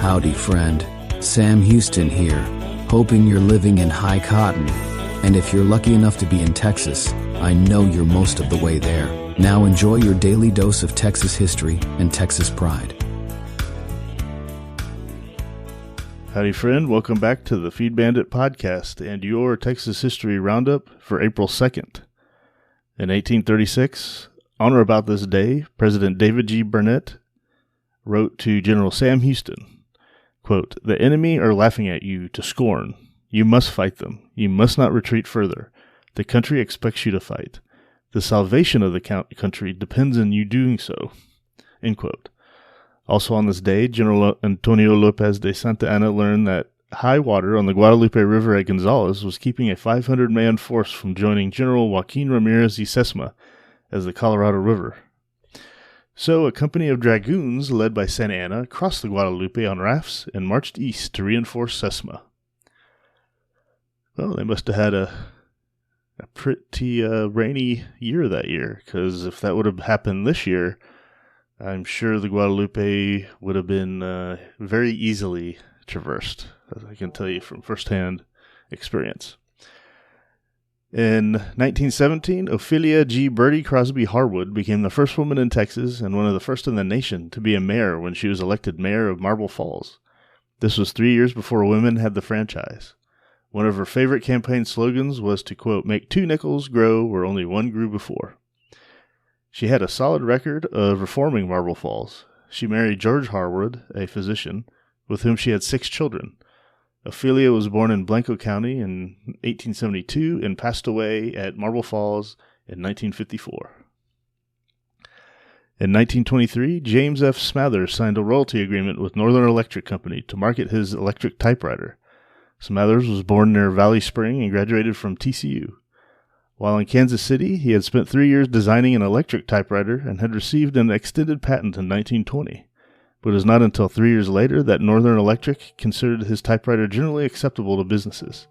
Howdy, friend. Sam Houston here, hoping you're living in high cotton. And if you're lucky enough to be in Texas, I know you're most of the way there. Now enjoy your daily dose of Texas history and Texas pride. Howdy, friend. Welcome back to the Feed Bandit podcast and your Texas History Roundup for April 2nd. In 1836, on or about this day, President David G. Burnett wrote to General Sam Houston, quote, "The enemy are laughing at you to scorn. You must fight them. You must not retreat further. The country expects you to fight. The salvation of the country depends on you doing so." End quote. Also on this day, General Antonio Lopez de Santa Anna learned that high water on the Guadalupe River at Gonzales was keeping a 500-man force from joining General Joaquin Ramirez y Sesma as the Colorado River. So a company of dragoons led by Santa Anna crossed the Guadalupe on rafts and marched east to reinforce Sesma. Well, they must have had a pretty rainy year that year, because if that would have happened this year, I'm sure the Guadalupe would have been very easily traversed, as I can tell you from firsthand experience. In 1917, Ophelia G. Birdie Crosby Harwood became the first woman in Texas and one of the first in the nation to be a mayor when she was elected mayor of Marble Falls. This was 3 years before women had the franchise. One of her favorite campaign slogans was to, quote, "make 2 nickels grow where only 1 grew before." She had a solid record of reforming Marble Falls. She married George Harwood, a physician, with whom she had 6 children. Ophelia was born in Blanco County in 1872 and passed away at Marble Falls in 1954. In 1923, James F. Smathers signed a royalty agreement with Northern Electric Company to market his electric typewriter. Smathers was born near Valley Spring and graduated from TCU. While in Kansas City, he had spent 3 years designing an electric typewriter and had received an extended patent in 1920. But it was not until 3 years later that Northern Electric considered his typewriter generally acceptable to businesses.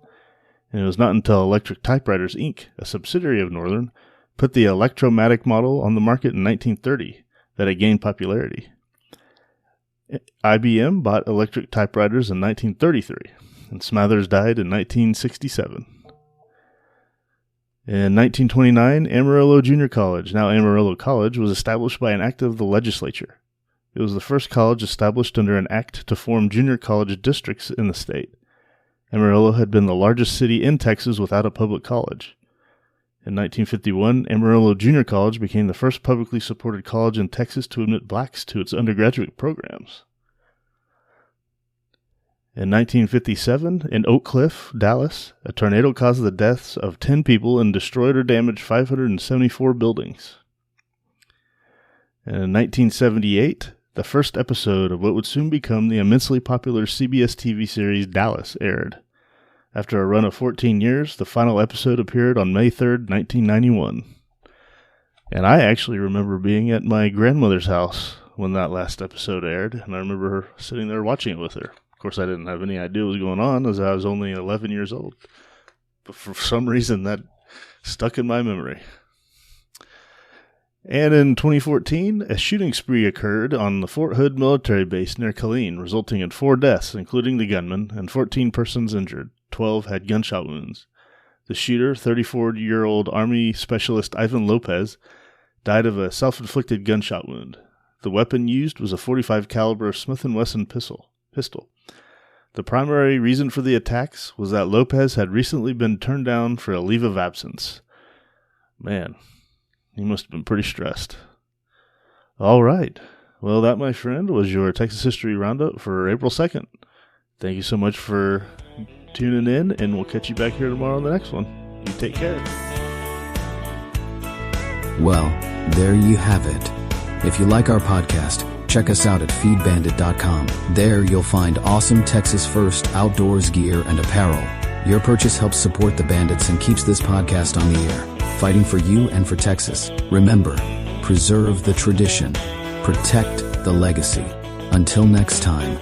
And it was not until Electric Typewriters, Inc., a subsidiary of Northern, put the Electromatic model on the market in 1930 that it gained popularity. IBM bought electric typewriters in 1933, and Smathers died in 1967. In 1929, Amarillo Junior College, now Amarillo College, was established by an act of the legislature. It was the first college established under an act to form junior college districts in the state. Amarillo had been the largest city in Texas without a public college. In 1951, Amarillo Junior College became the first publicly supported college in Texas to admit blacks to its undergraduate programs. In 1957, in Oak Cliff, Dallas, a tornado caused the deaths of 10 people and destroyed or damaged 574 buildings. And in 1978, the first episode of what would soon become the immensely popular CBS TV series Dallas aired. After a run of 14 years, the final episode appeared on May 3rd, 1991. And I actually remember being at my grandmother's house when that last episode aired, and I remember her sitting there watching it with her. Of course, I didn't have any idea what was going on, as I was only 11 years old. But for some reason, that stuck in my memory. And in 2014, a shooting spree occurred on the Fort Hood military base near Killeen, resulting in 4 deaths, including the gunman, and 14 persons injured. 12 had gunshot wounds. The shooter, 34-year-old Army Specialist Ivan Lopez, died of a self-inflicted gunshot wound. The weapon used was a .45 caliber Smith & Wesson pistol. The primary reason for the attacks was that Lopez had recently been turned down for a leave of absence. Man, he must have been pretty stressed. All right. Well, that, my friend, was your Texas History Roundup for April 2nd. Thank you so much for tuning in, and we'll catch you back here tomorrow on the next one. You take care. Well, there you have it. If you like our podcast, check us out at feedbandit.com. There you'll find awesome Texas First outdoors gear and apparel. Your purchase helps support the Bandits and keeps this podcast on the air, fighting for you and for Texas. Remember, preserve the tradition, protect the legacy. Until next time.